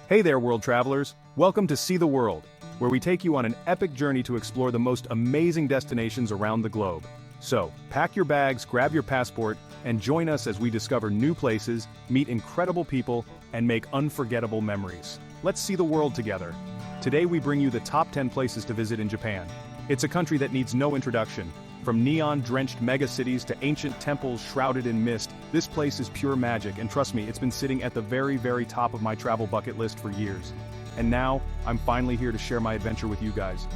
Hey there, world travelers! Welcome to See the World, where we take you on an epic journey to explore the most amazing destinations around the globe. So, pack your bags, grab your passport, and join us as we discover new places, meet incredible people, and make unforgettable memories. Let's see the world together. Today we bring you the top 10 places to visit in Japan. It's a country that needs no introduction. From neon-drenched megacities to ancient temples shrouded in mist, this place is pure magic, and trust me, it's been sitting at the very top of my travel bucket list for years. And now, I'm finally here to share my adventure with you guys.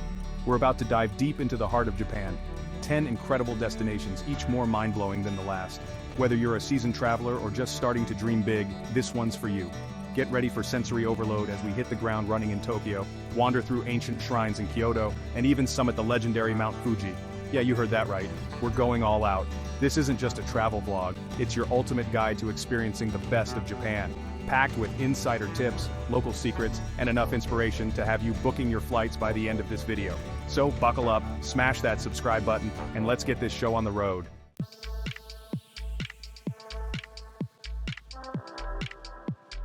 We're about to dive deep into the heart of Japan. 10 incredible destinations, each more mind-blowing than the last. Whether you're a seasoned traveler or just starting to dream big, this one's for you. Get ready for sensory overload as we hit the ground running in Tokyo, wander through ancient shrines in Kyoto, and even summit the legendary Mount Fuji. Yeah, you heard that right. We're going all out. This isn't just a travel vlog, it's your ultimate guide to experiencing the best of Japan. Packed with insider tips, local secrets, and enough inspiration to have you booking your flights by the end of this video. So buckle up, smash that subscribe button, and let's get this show on the road.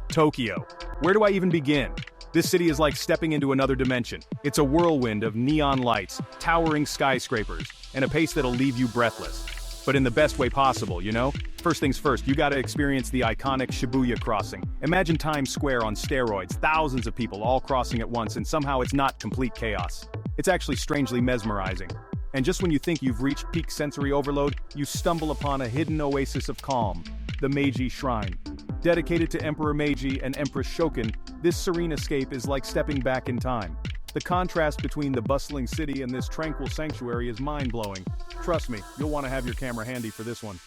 Tokyo. Where do I even begin? This city is like stepping into another dimension. It's a whirlwind of neon lights, towering skyscrapers, and a pace that'll leave you breathless. But in the best way possible, you know? First things first, you gotta experience the iconic Shibuya crossing. Imagine Times Square on steroids, thousands of people all crossing at once, and somehow it's not complete chaos. It's actually strangely mesmerizing. And just when you think you've reached peak sensory overload, you stumble upon a hidden oasis of calm, the Meiji Shrine. Dedicated to Emperor Meiji and Empress Shokin, this serene escape is like stepping back in time. The contrast between the bustling city and this tranquil sanctuary is mind-blowing. Trust me, you'll want to have your camera handy for this one.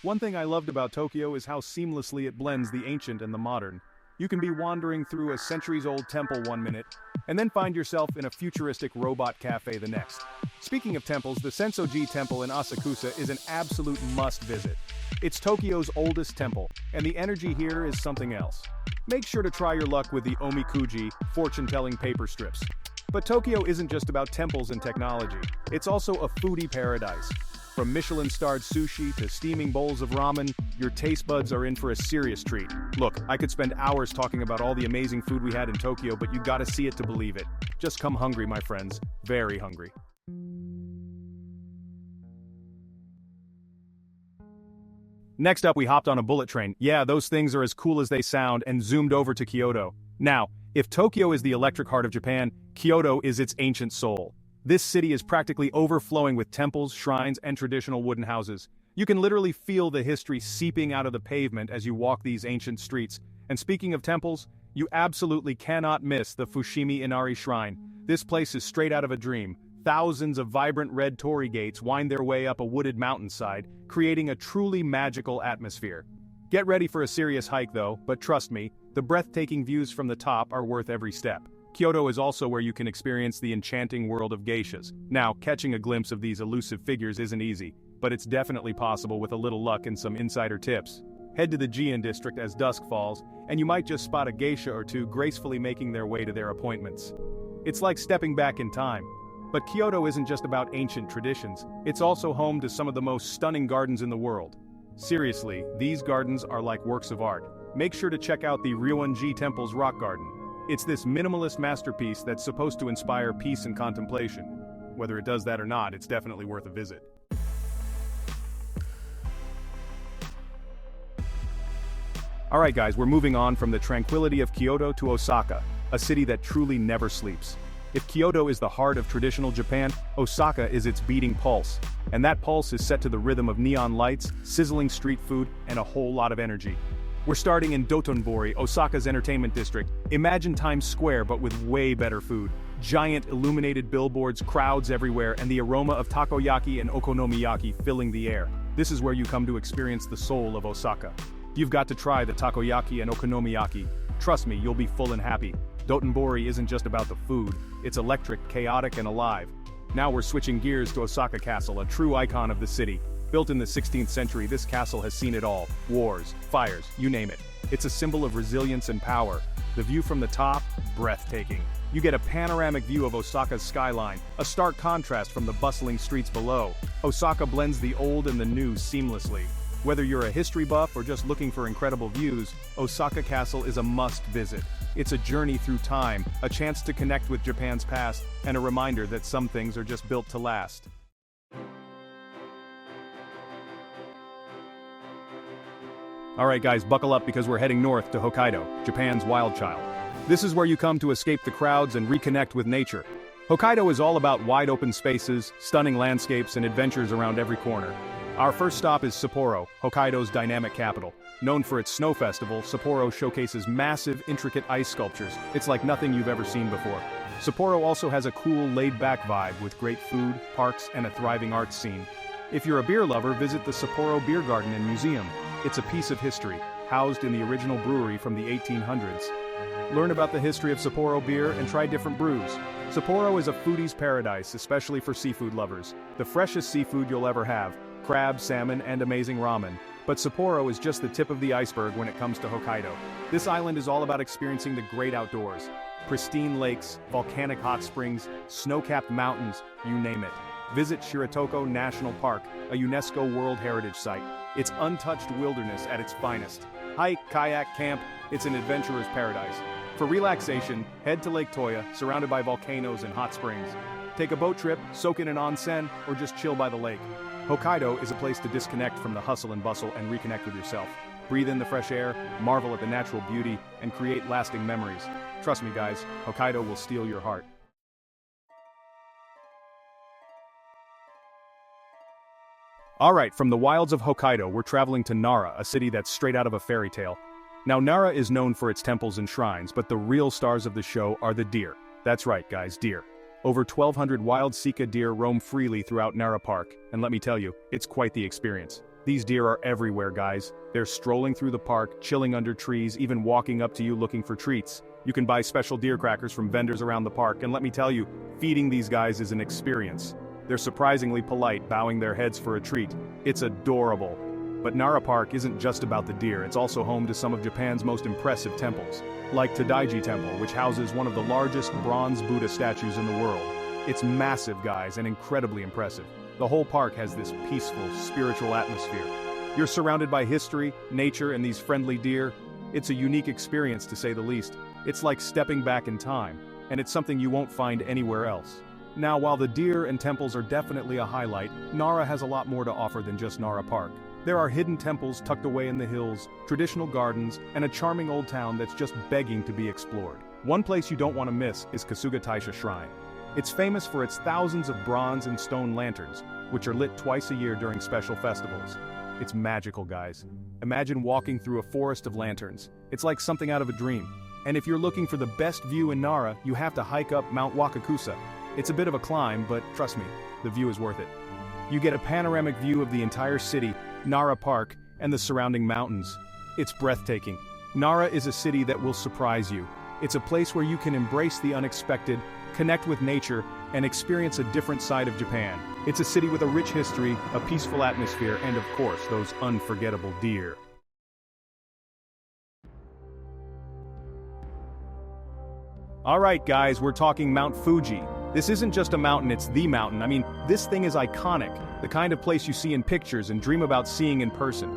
One thing I loved about Tokyo is how seamlessly it blends the ancient and the modern. You can be wandering through a centuries-old temple one minute, and then find yourself in a futuristic robot cafe the next. Speaking of temples, the Sensoji Temple in Asakusa is an absolute must-visit. It's Tokyo's oldest temple, and the energy here is something else. Make sure to try your luck with the omikuji, fortune-telling paper strips. But Tokyo isn't just about temples and technology. It's also a foodie paradise. From Michelin-starred sushi to steaming bowls of ramen, your taste buds are in for a serious treat. Look, I could spend hours talking about all the amazing food we had in Tokyo, but you gotta see it to believe it. Just come hungry, my friends. Very hungry. Next up, we hopped on a bullet train. Yeah, those things are as cool as they sound, and zoomed over to Kyoto. Now, if Tokyo is the electric heart of Japan, Kyoto is its ancient soul. This city is practically overflowing with temples, shrines, and traditional wooden houses. You can literally feel the history seeping out of the pavement as you walk these ancient streets. And speaking of temples, you absolutely cannot miss the Fushimi Inari Shrine. This place is straight out of a dream. Thousands of vibrant red torii gates wind their way up a wooded mountainside, creating a truly magical atmosphere. Get ready for a serious hike though, but trust me, the breathtaking views from the top are worth every step. Kyoto is also where you can experience the enchanting world of geishas. Now, catching a glimpse of these elusive figures isn't easy, but it's definitely possible with a little luck and some insider tips. Head to the Gion district as dusk falls, and you might just spot a geisha or two gracefully making their way to their appointments. It's like stepping back in time. But Kyoto isn't just about ancient traditions, it's also home to some of the most stunning gardens in the world. Seriously, these gardens are like works of art. Make sure to check out the Ryoanji Temple's rock garden. It's this minimalist masterpiece that's supposed to inspire peace and contemplation. Whether it does that or not, it's definitely worth a visit. Alright guys, we're moving on from the tranquility of Kyoto to Osaka, a city that truly never sleeps. If Kyoto is the heart of traditional Japan, Osaka is its beating pulse. And that pulse is set to the rhythm of neon lights, sizzling street food, and a whole lot of energy. We're starting in Dotonbori, Osaka's entertainment district. Imagine Times Square but with way better food. Giant illuminated billboards, crowds everywhere, and the aroma of takoyaki and okonomiyaki filling the air. This is where you come to experience the soul of Osaka. You've got to try the takoyaki and okonomiyaki. Trust me, you'll be full and happy. Dotonbori isn't just about the food, it's electric, chaotic, and alive. Now we're switching gears to Osaka Castle, a true icon of the city. Built in the 16th century, this castle has seen it all. Wars, fires, you name it. It's a symbol of resilience and power. The view from the top, breathtaking. You get a panoramic view of Osaka's skyline, a stark contrast from the bustling streets below. Osaka blends the old and the new seamlessly. Whether you're a history buff or just looking for incredible views, Osaka Castle is a must-visit. It's a journey through time, a chance to connect with Japan's past, and a reminder that some things are just built to last. Alright guys, buckle up because we're heading north to Hokkaido, Japan's wild child. This is where you come to escape the crowds and reconnect with nature. Hokkaido is all about wide open spaces, stunning landscapes, and adventures around every corner. Our first stop is Sapporo, Hokkaido's dynamic capital. Known for its snow festival, Sapporo showcases massive, intricate ice sculptures. It's like nothing you've ever seen before. Sapporo also has a cool, laid-back vibe with great food, parks, and a thriving arts scene. If you're a beer lover, visit the Sapporo Beer Garden and Museum. It's a piece of history, housed in the original brewery from the 1800s. Learn about the history of Sapporo beer and try different brews. Sapporo is a foodie's paradise, especially for seafood lovers. The freshest seafood you'll ever have: crab, salmon, and amazing ramen. But Sapporo is just the tip of the iceberg when it comes to Hokkaido. This island is all about experiencing the great outdoors. Pristine lakes, volcanic hot springs, snow-capped mountains, you name it. Visit Shiratoko National Park, a UNESCO World Heritage Site. It's untouched wilderness at its finest. Hike, kayak, camp, it's an adventurer's paradise. For relaxation, head to Lake Toya, surrounded by volcanoes and hot springs. Take a boat trip, soak in an onsen, or just chill by the lake. Hokkaido is a place to disconnect from the hustle and bustle and reconnect with yourself. Breathe in the fresh air, marvel at the natural beauty, and create lasting memories. Trust me guys, Hokkaido will steal your heart. Alright, from the wilds of Hokkaido, we're traveling to Nara, a city that's straight out of a fairy tale. Now Nara is known for its temples and shrines, but the real stars of the show are the deer. That's right guys, deer. Over 1,200 wild Sika deer roam freely throughout Nara Park, and let me tell you, it's quite the experience. These deer are everywhere guys. They're strolling through the park, chilling under trees, even walking up to you looking for treats. You can buy special deer crackers from vendors around the park, and let me tell you, feeding these guys is an experience. They're surprisingly polite, bowing their heads for a treat. It's adorable. But Nara Park isn't just about the deer, it's also home to some of Japan's most impressive temples. Like Tadaiji Temple, which houses one of the largest bronze Buddha statues in the world. It's massive guys and incredibly impressive. The whole park has this peaceful, spiritual atmosphere. You're surrounded by history, nature, and these friendly deer. It's a unique experience to say the least. It's like stepping back in time, and it's something you won't find anywhere else. Now, while the deer and temples are definitely a highlight, Nara has a lot more to offer than just Nara Park. There are hidden temples tucked away in the hills, traditional gardens, and a charming old town that's just begging to be explored. One place you don't want to miss is Kasuga Taisha Shrine. It's famous for its thousands of bronze and stone lanterns, which are lit twice a year during special festivals. It's magical, guys. Imagine walking through a forest of lanterns. It's like something out of a dream. And if you're looking for the best view in Nara, you have to hike up Mount Wakakusa. It's a bit of a climb, but trust me, the view is worth it. You get a panoramic view of the entire city, Nara Park, and the surrounding mountains. It's breathtaking. Nara is a city that will surprise you. It's a place where you can embrace the unexpected, connect with nature, and experience a different side of Japan. It's a city with a rich history, a peaceful atmosphere, and of course, those unforgettable deer. Alright guys, we're talking Mount Fuji. This isn't just a mountain, it's the mountain. I mean, this thing is iconic, the kind of place you see in pictures and dream about seeing in person.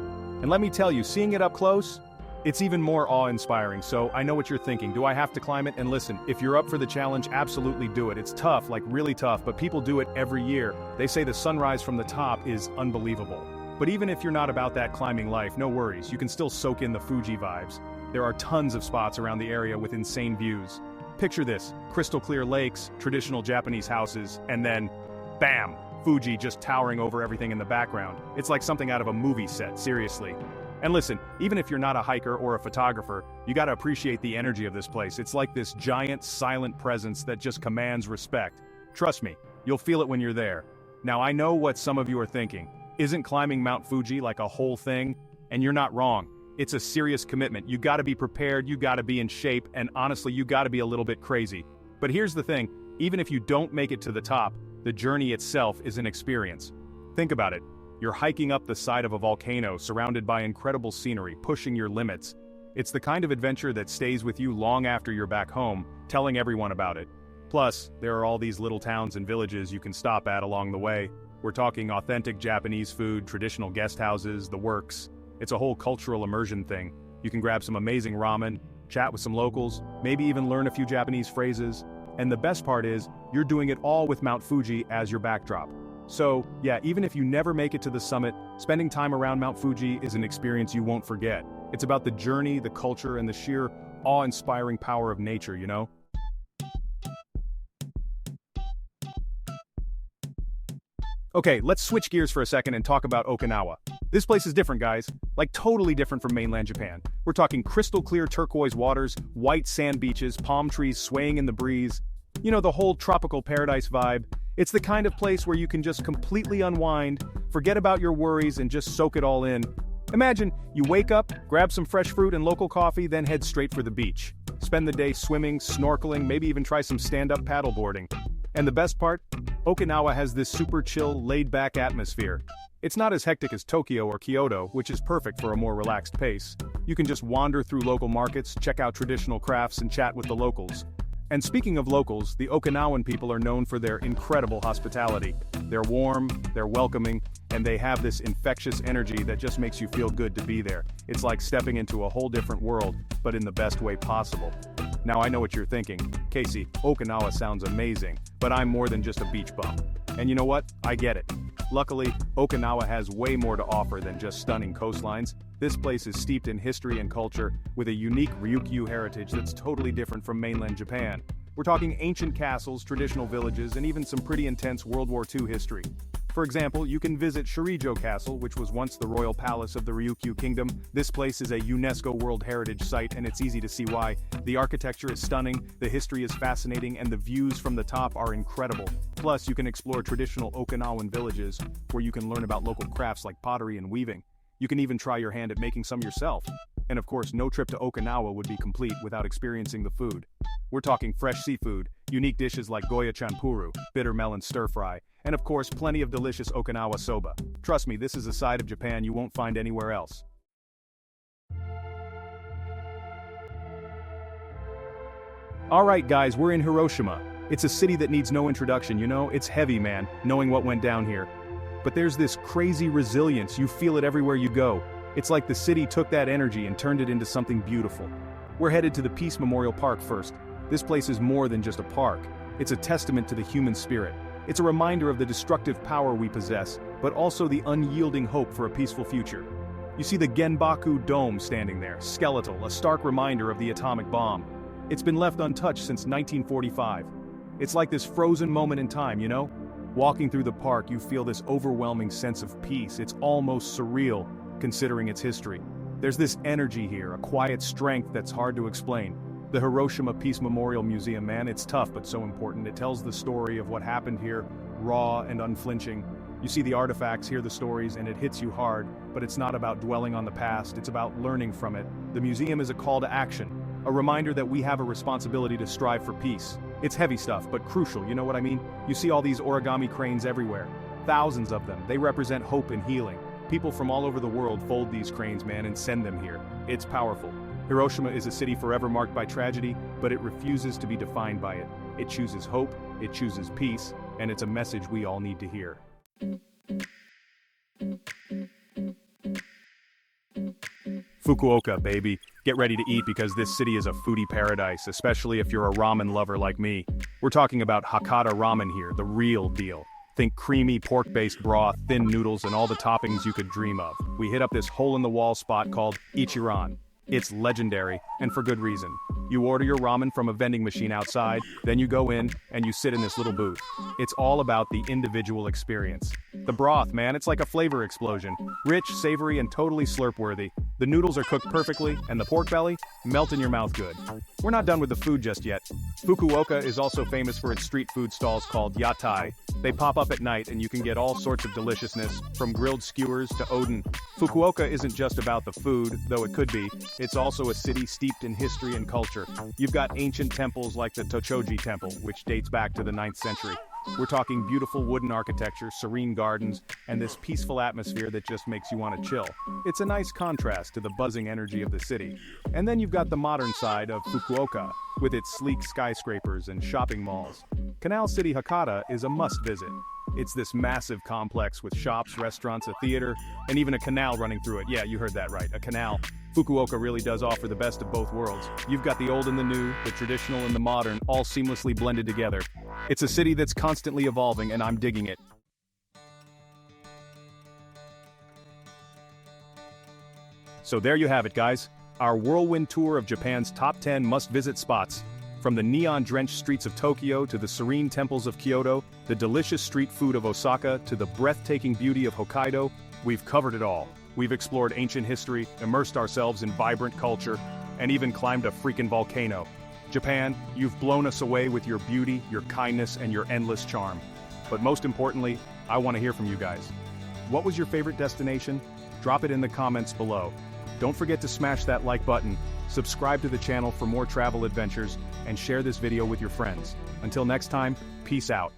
And let me tell you, seeing it up close, it's even more awe-inspiring. So I know what you're thinking, do I have to climb it? And listen, if you're up for the challenge, absolutely do it. It's tough, like really tough, but people do it every year. They say the sunrise from the top is unbelievable. But even if you're not about that climbing life, no worries, you can still soak in the Fuji vibes. There are tons of spots around the area with insane views. Picture this, crystal clear lakes, traditional Japanese houses, and then, bam, Fuji just towering over everything in the background. It's like something out of a movie set, seriously. And listen, even if you're not a hiker or a photographer, you gotta appreciate the energy of this place. It's like this giant, silent presence that just commands respect. Trust me, you'll feel it when you're there. Now I know what some of you are thinking. Isn't climbing Mount Fuji like a whole thing? And you're not wrong. It's a serious commitment. You gotta be prepared, you gotta be in shape, and honestly, you gotta be a little bit crazy. But here's the thing, even if you don't make it to the top, the journey itself is an experience. Think about it. You're hiking up the side of a volcano surrounded by incredible scenery, pushing your limits. It's the kind of adventure that stays with you long after you're back home, telling everyone about it. Plus, there are all these little towns and villages you can stop at along the way. We're talking authentic Japanese food, traditional guest houses, the works. It's a whole cultural immersion thing. You can grab some amazing ramen, chat with some locals, maybe even learn a few Japanese phrases. And the best part is, you're doing it all with Mount Fuji as your backdrop. So, yeah, even if you never make it to the summit, spending time around Mount Fuji is an experience you won't forget. It's about the journey, the culture, and the sheer awe-inspiring power of nature, you know? Okay, let's switch gears for a second and talk about Okinawa. This place is different, guys. Like totally different from mainland Japan. We're talking crystal clear turquoise waters, white sand beaches, palm trees swaying in the breeze. You know, the whole tropical paradise vibe. It's the kind of place where you can just completely unwind, forget about your worries, and just soak it all in. Imagine you wake up, grab some fresh fruit and local coffee, then head straight for the beach. Spend the day swimming, snorkeling, maybe even try some stand-up paddleboarding. And the best part? Okinawa has this super chill, laid-back atmosphere. It's not as hectic as Tokyo or Kyoto, which is perfect for a more relaxed pace. You can just wander through local markets, check out traditional crafts, and chat with the locals. And speaking of locals, the Okinawan people are known for their incredible hospitality. They're warm, they're welcoming, and they have this infectious energy that just makes you feel good to be there. It's like stepping into a whole different world, but in the best way possible. Now I know what you're thinking, Casey, Okinawa sounds amazing, but I'm more than just a beach bum. And you know what? I get it. Luckily, Okinawa has way more to offer than just stunning coastlines. This place is steeped in history and culture, with a unique Ryukyu heritage that's totally different from mainland Japan. We're talking ancient castles, traditional villages, and even some pretty intense World War II history. For example, you can visit Shirijo Castle, which was once the royal palace of the Ryukyu Kingdom. This place is a UNESCO World Heritage Site, and it's easy to see why. The architecture is stunning, the history is fascinating, and the views from the top are incredible. Plus, you can explore traditional Okinawan villages, where you can learn about local crafts like pottery and weaving. You can even try your hand at making some yourself. And of course, no trip to Okinawa would be complete without experiencing the food. We're talking fresh seafood, unique dishes like Goya Chanpuru, bitter melon stir-fry, and of course, plenty of delicious Okinawa soba. Trust me, this is a side of Japan you won't find anywhere else. Alright guys, we're in Hiroshima. It's a city that needs no introduction, you know? It's heavy, man, knowing what went down here. But there's this crazy resilience, you feel it everywhere you go. It's like the city took that energy and turned it into something beautiful. We're headed to the Peace Memorial Park first. This place is more than just a park. It's a testament to the human spirit. It's a reminder of the destructive power we possess, but also the unyielding hope for a peaceful future. You see the Genbaku Dome standing there, skeletal, a stark reminder of the atomic bomb. It's been left untouched since 1945. It's like this frozen moment in time, you know? Walking through the park, you feel this overwhelming sense of peace. It's almost surreal, considering its history. There's this energy here, a quiet strength that's hard to explain. The Hiroshima Peace Memorial Museum, man, it's tough but so important. It tells the story of what happened here, raw and unflinching. You see the artifacts, hear the stories, and it hits you hard, but it's not about dwelling on the past, it's about learning from it. The museum is a call to action, a reminder that we have a responsibility to strive for peace. It's heavy stuff, but crucial, you know what I mean? You see all these origami cranes everywhere. Thousands of them, they represent hope and healing. People from all over the world fold these cranes, man, and send them here. It's powerful. Hiroshima is a city forever marked by tragedy, but it refuses to be defined by it. It chooses hope, it chooses peace, and it's a message we all need to hear. Fukuoka, baby. Get ready to eat because this city is a foodie paradise, especially if you're a ramen lover like me. We're talking about Hakata ramen here, the real deal. Think creamy pork-based broth, thin noodles, and all the toppings you could dream of. We hit up this hole-in-the-wall spot called Ichiran. It's legendary, and for good reason. You order your ramen from a vending machine outside, then you go in, and you sit in this little booth. It's all about the individual experience. The broth, man, it's like a flavor explosion. Rich, savory, and totally slurp-worthy. The noodles are cooked perfectly, and the pork belly, melt in your mouth good. We're not done with the food just yet. Fukuoka is also famous for its street food stalls called yatai. They pop up at night and you can get all sorts of deliciousness, from grilled skewers to odon. Fukuoka isn't just about the food, though it could be. It's also a city steeped in history and culture. You've got ancient temples like the Tochoji Temple, which dates back to the 9th century. We're talking beautiful wooden architecture, serene gardens, and this peaceful atmosphere that just makes you want to chill. It's a nice contrast to the buzzing energy of the city. And then you've got the modern side of Fukuoka, with its sleek skyscrapers and shopping malls. Canal City Hakata is a must visit. It's this massive complex with shops, restaurants, a theater, and even a canal running through it. Yeah, you heard that right, a canal. Fukuoka really does offer the best of both worlds. You've got the old and the new, the traditional and the modern, all seamlessly blended together. It's a city that's constantly evolving, and I'm digging it. So there you have it, guys. Our whirlwind tour of Japan's top 10 must-visit spots. From the neon-drenched streets of Tokyo to the serene temples of Kyoto, the delicious street food of Osaka to the breathtaking beauty of Hokkaido, we've covered it all. We've explored ancient history, immersed ourselves in vibrant culture, and even climbed a freaking volcano. Japan, you've blown us away with your beauty, your kindness, and your endless charm. But most importantly, I want to hear from you guys. What was your favorite destination? Drop it in the comments below. Don't forget to smash that like button, subscribe to the channel for more travel adventures, and share this video with your friends. Until next time, peace out.